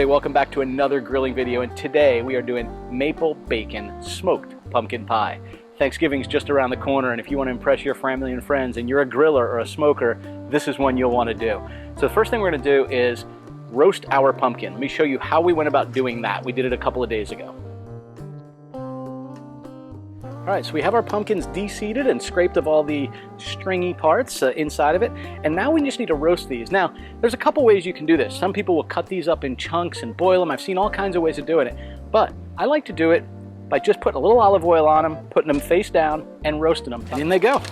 everybody, welcome back to another grilling video, and today we are doing maple bacon smoked pumpkin pie. Thanksgiving's just around the corner, and if you want to impress your family and friends and you're a griller or a smoker, this is one you'll want to do. So the first thing we're going to do is roast our pumpkin. Let me show you how we went about doing that. We did it a couple of days ago. Alright, so we have our pumpkins de-seeded and scraped of all the stringy parts inside of it, and now we just need to roast these. Now, there's a couple ways you can do this. Some people will cut these up in chunks and boil them. I've seen all kinds of ways of doing it, but I like to do it by just putting a little olive oil on them, putting them face down, and roasting them. And in they go.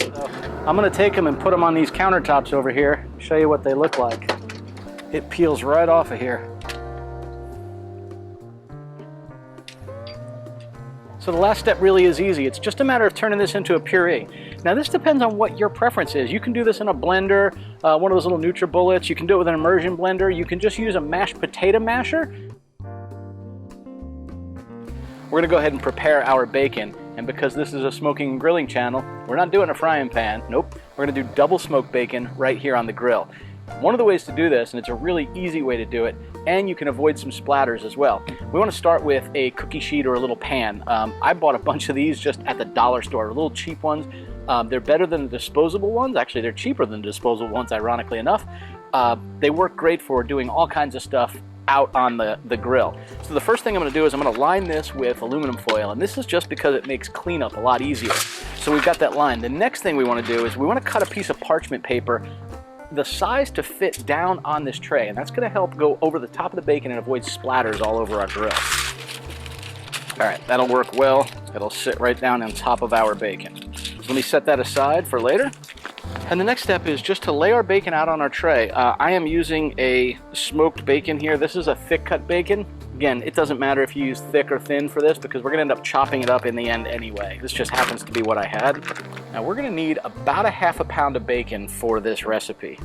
So, I'm going to take them and put them on these countertops over here, show you what they look like. It peels right off of here. So the last step really is easy. It's just a matter of turning this into a puree. Now this depends on what your preference is. You can do this in a blender, one of those little NutriBullets. You can do it with an immersion blender. You can just use a mashed potato masher. We're gonna go ahead and prepare our bacon. And because this is a smoking and grilling channel, we're not doing a frying pan. Nope. We're gonna do double smoked bacon right here on the grill. One of the ways to do this, and it's a really easy way to do it, and you can avoid some splatters as well. We want to start with a cookie sheet or a little pan. I bought a bunch of these just at the dollar store, little cheap ones. They're better than the disposable ones. Actually, they're cheaper than the disposable ones, ironically enough. They work great for doing all kinds of stuff out on the grill. So the first thing I'm going to do is I'm going to line this with aluminum foil, and this is just because it makes cleanup a lot easier. So we've got that line. The next thing we want to do is we want to cut a piece of parchment paper the size to fit down on this tray, and that's going to help go over the top of the bacon and avoid splatters all over our grill. Alright, that'll work well. It'll sit right down on top of our bacon. So let me set that aside for later. And the next step is just to lay our bacon out on our tray. I am using a smoked bacon here. This is a thick cut bacon. Again, it doesn't matter if you use thick or thin for this because we're going to end up chopping it up in the end anyway. This just happens to be what I had. Now we're going to need about a half a pound of bacon for this recipe.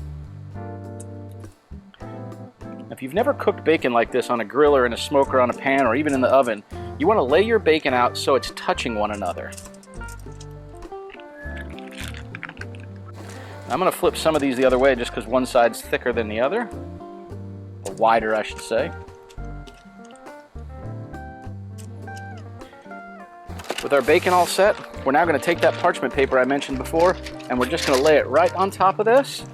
If you've never cooked bacon like this on a grill or in a smoker, on a pan, or even in the oven, you want to lay your bacon out so it's touching one another. I'm going to flip some of these the other way just because one side's thicker than the other, or wider I should say. With our bacon all set, we're now going to take that parchment paper I mentioned before, and we're just going to lay it right on top of this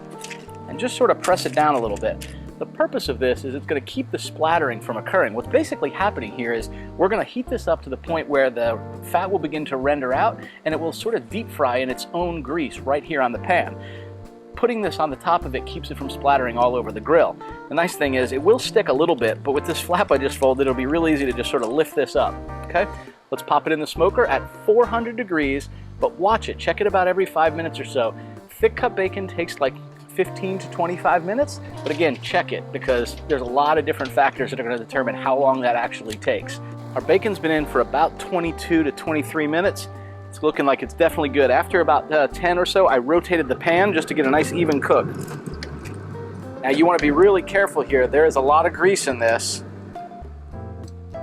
and just sort of press it down a little bit. The purpose of this is it's going to keep the splattering from occurring. What's basically happening here is we're going to heat this up to the point where the fat will begin to render out, and it will sort of deep fry in its own grease right here on the pan. Putting this on the top of it keeps it from splattering all over the grill. The nice thing is it will stick a little bit, but with this flap I just folded, it'll be real easy to just sort of lift this up. Okay? Let's pop it in the smoker at 400 degrees, but watch it. Check it about every 5 minutes or so. Thick cut bacon takes like 15 to 25 minutes, but again, check it because there's a lot of different factors that are going to determine how long that actually takes. Our bacon's been in for about 22 to 23 minutes. It's looking like it's definitely good. After about 10 or so, I rotated the pan just to get a nice even cook. Now you want to be really careful here. There is a lot of grease in this.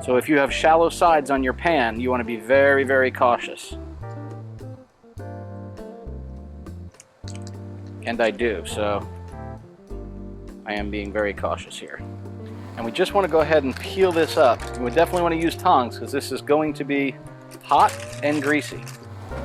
So if you have shallow sides on your pan, you want to be very, very cautious. And I do, so I am being very cautious here. And we just want to go ahead and peel this up. And we definitely want to use tongs because this is going to be hot and greasy.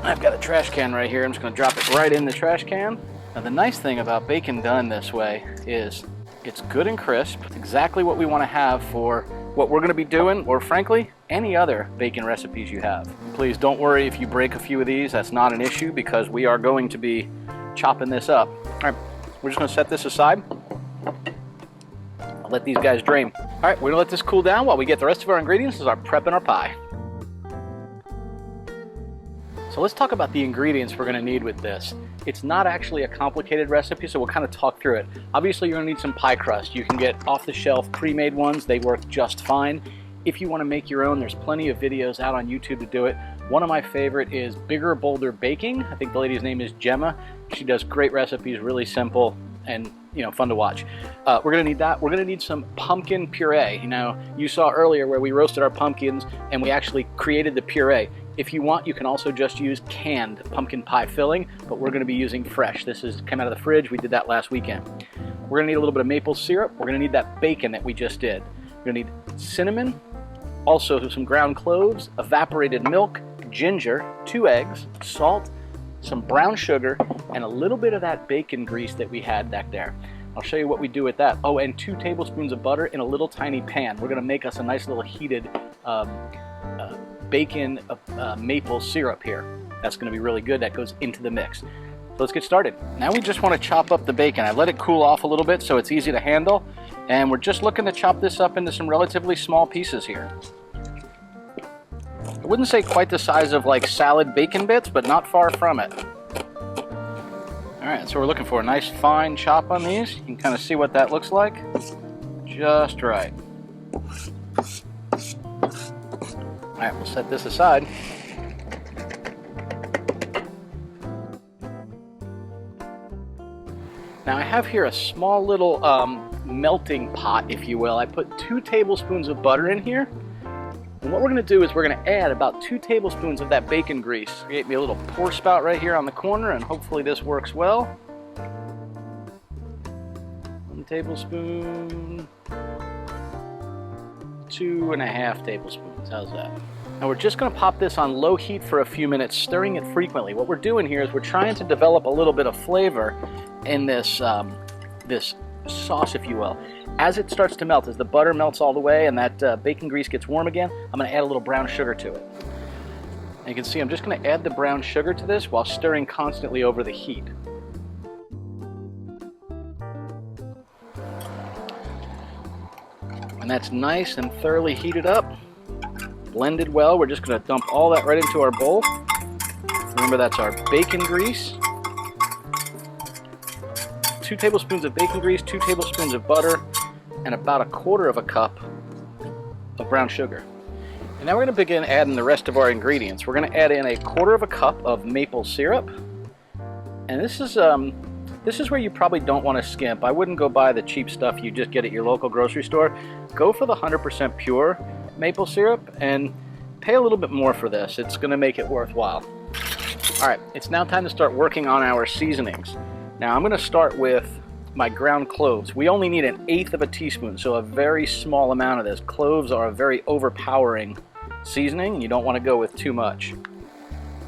I've got a trash can right here. I'm just going to drop it right in the trash can. Now the nice thing about bacon done this way is it's good and crisp. It's exactly what we want to have for what we're going to be doing, or frankly, any other bacon recipes you have. Please don't worry if you break a few of these. That's not an issue because we are going to be chopping this up. All right, we're just going to set this aside. I'll let these guys drain. All right, we're going to let this cool down while we get the rest of our ingredients as our prep and our pie. So let's talk about the ingredients we're going to need with this. It's not actually a complicated recipe, so we'll kind of talk through it. Obviously, you're going to need some pie crust. You can get off-the-shelf pre-made ones. They work just fine. If you want to make your own, there's plenty of videos out on YouTube to do it. One of my favorite is Bigger Bolder Baking. I think the lady's name is Gemma. She does great recipes, really simple and fun to watch. We're going to need that. We're going to need some pumpkin puree. You saw earlier where we roasted our pumpkins and we actually created the puree. If you want, you can also just use canned pumpkin pie filling, but we're going to be using fresh. This is came out of the fridge. We did that last weekend. We're going to need a little bit of maple syrup. We're going to need that bacon that we just did. We're going to need cinnamon, also some ground cloves, evaporated milk, ginger, 2 eggs, salt, some brown sugar, and a little bit of that bacon grease that we had back there. I'll show you what we do with that. Oh, and 2 tablespoons of butter in a little tiny pan. We're going to make us a nice little heated bacon maple syrup here. That's going to be really good. That goes into the mix. So let's get started. Now we just want to chop up the bacon. I let it cool off a little bit so it's easy to handle. And we're just looking to chop this up into some relatively small pieces here. I wouldn't say quite the size of like salad bacon bits, but not far from it. All right, so we're looking for a nice fine chop on these. You can kind of see what that looks like. Just right. All right, we'll set this aside. Now I have here a small little melting pot, if you will. I put 2 tablespoons of butter in here. And what we're going to do is we're going to add about 2 tablespoons of that bacon grease. Create me a little pour spout right here on the corner, and hopefully this works well. 1 tablespoon, 2.5 tablespoons. How's that? Now we're just going to pop this on low heat for a few minutes, stirring it frequently. What we're doing here is we're trying to develop a little bit of flavor in this this sauce, if you will. As it starts to melt, as the butter melts all the way and that bacon grease gets warm again, I'm going to add a little brown sugar to it. And you can see I'm just going to add the brown sugar to this while stirring constantly over the heat. When that's nice and thoroughly heated up, blended well, we're just going to dump all that right into our bowl. Remember, that's our bacon grease. 2 tablespoons of bacon grease, 2 tablespoons of butter, and about 1/4 cup of brown sugar. And now we're going to begin adding the rest of our ingredients. We're going to add in 1/4 cup of maple syrup. And this is where you probably don't want to skimp. I wouldn't go buy the cheap stuff you just get at your local grocery store. Go for the 100% pure maple syrup and pay a little bit more for this. It's going to make it worthwhile. All right, it's now time to start working on our seasonings. Now I'm going to start with my ground cloves. We only need 1/8 teaspoon, so a very small amount of this. Cloves are a very overpowering seasoning, and you don't want to go with too much.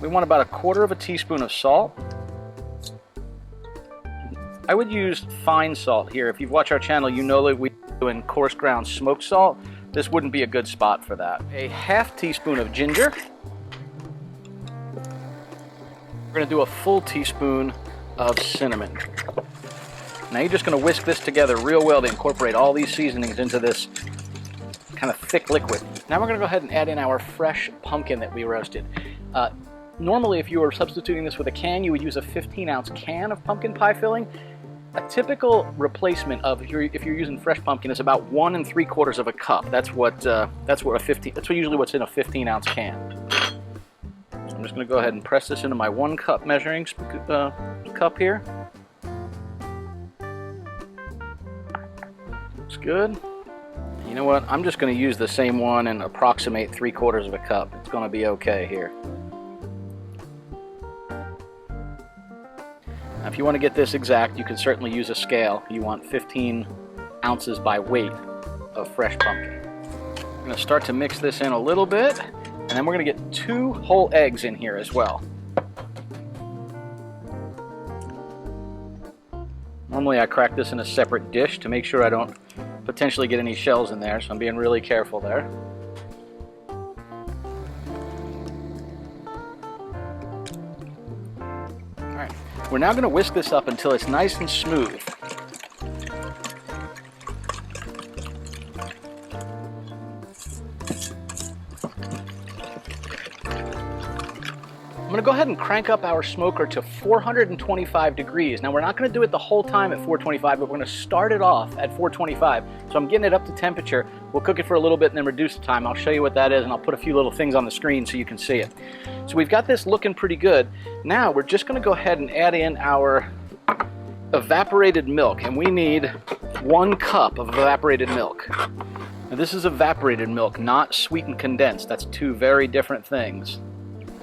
We want about 1/4 teaspoon of salt. I would use fine salt here. If you've watched our channel, you know that we're doing coarse ground smoked salt. This wouldn't be a good spot for that. 1/2 teaspoon of ginger. We're going to do a full teaspoon of cinnamon. Now you're just going to whisk this together real well to incorporate all these seasonings into this kind of thick liquid. Now we're going to go ahead and add in our fresh pumpkin that we roasted. Normally, if you were substituting this with a can, you would use a 15-ounce can of pumpkin pie filling. A typical replacement of if you're using fresh pumpkin is about 1 3/4 cup. That's usually what's in a 15-ounce can. So I'm just going to go ahead and press this into my 1 cup measuring cup here. Looks good. You know what? I'm just going to use the same one and approximate 3/4 cup. It's going to be okay here. Now, if you want to get this exact, you can certainly use a scale. You want 15 ounces by weight of fresh pumpkin. I'm going to start to mix this in a little bit, and then we're going to get 2 whole eggs in here as well. Normally I crack this in a separate dish to make sure I don't potentially get any shells in there, so I'm being really careful there. Alright, we're now going to whisk this up until it's nice and smooth. I'm going to go ahead and crank up our smoker to 425 degrees. Now we're not going to do it the whole time at 425, but we're going to start it off at 425. So I'm getting it up to temperature. We'll cook it for a little bit and then reduce the time. I'll show you what that is, and I'll put a few little things on the screen so you can see it. So we've got this looking pretty good. Now we're just going to go ahead and add in our evaporated milk, and we need 1 cup of evaporated milk. Now this is evaporated milk, not sweetened condensed. That's 2 very different things.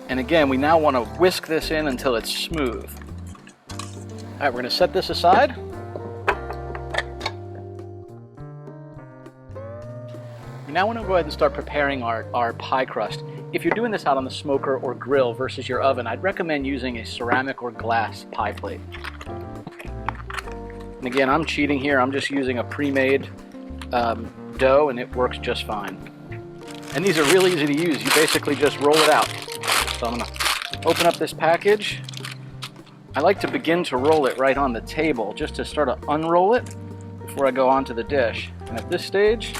And again, we now want to whisk this in until it's smooth. All right, we're going to set this aside. We now want to go ahead and start preparing our pie crust. If you're doing this out on the smoker or grill versus your oven, I'd recommend using a ceramic or glass pie plate. And again, I'm cheating here. I'm just using a pre-made dough, and it works just fine. And these are really easy to use. You basically just roll it out. So I'm going to open up this package. I like to begin to roll it right on the table, just to start to unroll it before I go onto the dish. And at this stage,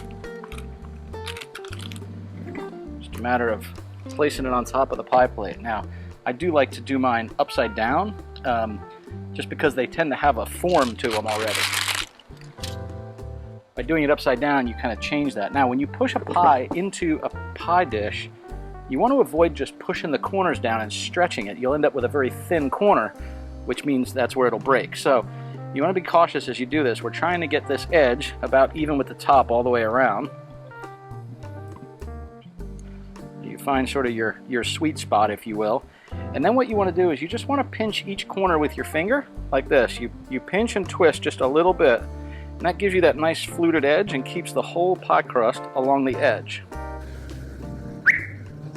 just a matter of placing it on top of the pie plate. Now, I do like to do mine upside down, just because they tend to have a form to them already. By doing it upside down, you kind of change that. Now, when you push a pie into a pie dish, you want to avoid just pushing the corners down and stretching it. You'll end up with a very thin corner, which means that's where it'll break. So you want to be cautious as you do this. We're trying to get this edge about even with the top all the way around. You find sort of your sweet spot, if you will. And then what you want to do is you just want to pinch each corner with your finger, like this. You pinch and twist just a little bit, and that gives you that nice fluted edge and keeps the whole pie crust along the edge.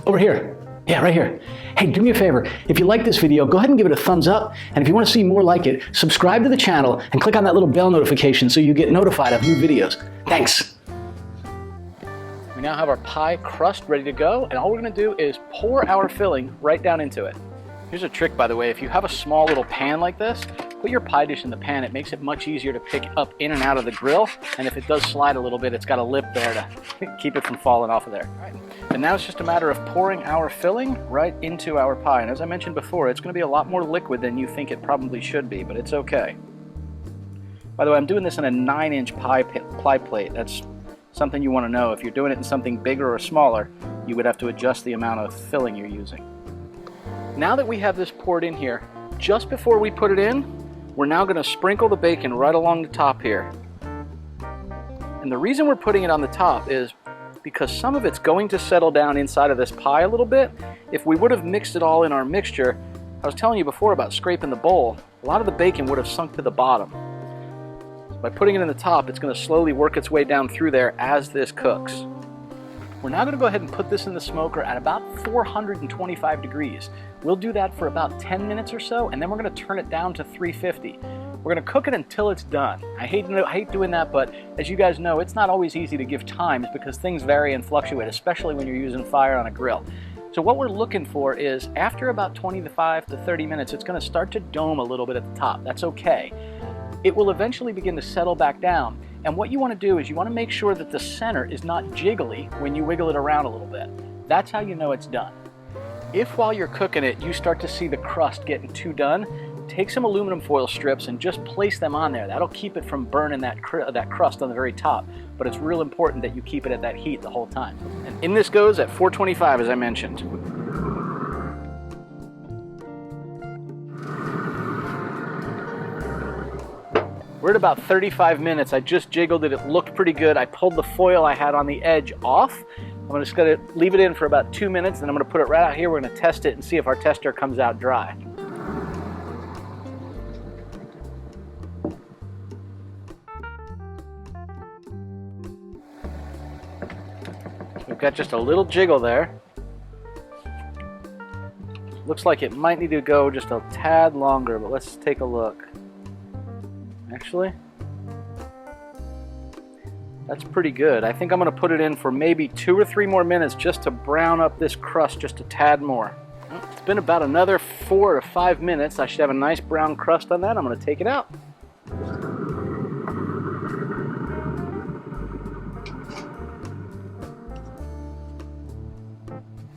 Over here. Yeah, right here. Hey, do me a favor. If you like this video, go ahead and give it a thumbs up. And if you want to see more like it, subscribe to the channel and click on that little bell notification so you get notified of new videos. Thanks. We now have our pie crust ready to go, and all we're going to do is pour our filling right down into it. Here's a trick, by the way. If you have a small little pan like this, put your pie dish in the pan. It makes it much easier to pick up in and out of the grill, and if it does slide a little bit, it's got a lip there to keep it from falling off of there. All right. And now it's just a matter of pouring our filling right into our pie. And as I mentioned before, it's going to be a lot more liquid than you think it probably should be, but it's okay. By the way, I'm doing this in a 9-inch pie plate. That's something you want to know. If you're doing it in something bigger or smaller, you would have to adjust the amount of filling you're using. Now that we have this poured in here, just before we put it in, we're now going to sprinkle the bacon right along the top here. And the reason we're putting it on the top is because some of it's going to settle down inside of this pie a little bit. If we would have mixed it all in our mixture, I was telling you before about scraping the bowl, a lot of the bacon would have sunk to the bottom. So by putting it in the top, it's going to slowly work its way down through there as this cooks. We're now going to go ahead and put this in the smoker at about 425 degrees. We'll do that for about 10 minutes or so, and then we're going to turn it down to 350. We're going to cook it until it's done. I hate doing that, but as you guys know, it's not always easy to give times because things vary and fluctuate, especially when you're using fire on a grill. So what we're looking for is after about 25 to 30 minutes, it's going to start to dome a little bit at the top. That's okay. It will eventually begin to settle back down. And what you want to do is you want to make sure that the center is not jiggly when you wiggle it around a little bit. That's how you know it's done. If while you're cooking it, you start to see the crust getting too done, take some aluminum foil strips and just place them on there. That'll keep it from burning that crust on the very top. But it's real important that you keep it at that heat the whole time. And in this goes at 425, as I mentioned. We're at about 35 minutes. I just jiggled it. It looked pretty good. I pulled the foil I had on the edge off. I'm just going to leave it in for about 2 minutes, and I'm going to put it right out here. We're going to test it and see if our tester comes out dry. We've got just a little jiggle there. Looks like it might need to go just a tad longer, but let's take a look. Actually, that's pretty good. I think I'm going to put it in for maybe 2 or 3 more minutes just to brown up this crust just a tad more. It's been about another 4 or 5 minutes. I should have a nice brown crust on that. I'm going to take it out.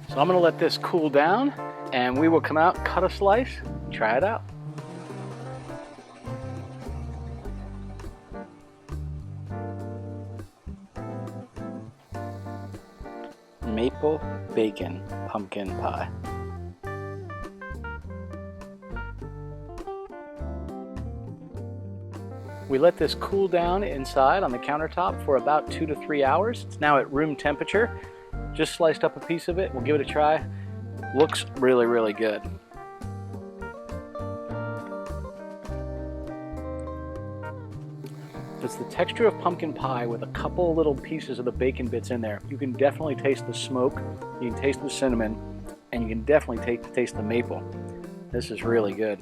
So I'm going to let this cool down, and we will come out, cut a slice, and try it out. Maple bacon pumpkin pie. We let this cool down inside on the countertop for about 2 to 3 hours. It's now at room temperature. Just sliced up a piece of it. We'll give it a try. Looks really, really good. It's the texture of pumpkin pie with a couple little pieces of the bacon bits in there. You can definitely taste the smoke, you can taste the cinnamon, and you can definitely taste the maple. This is really good.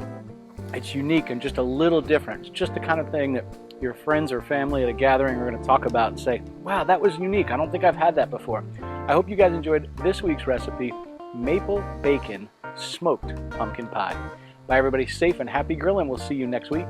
It's unique and just a little different. It's just the kind of thing that your friends or family at a gathering are going to talk about and say, wow, that was unique. I don't think I've had that before. I hope you guys enjoyed this week's recipe, maple bacon smoked pumpkin pie. Bye everybody, safe and happy grilling. We'll see you next week.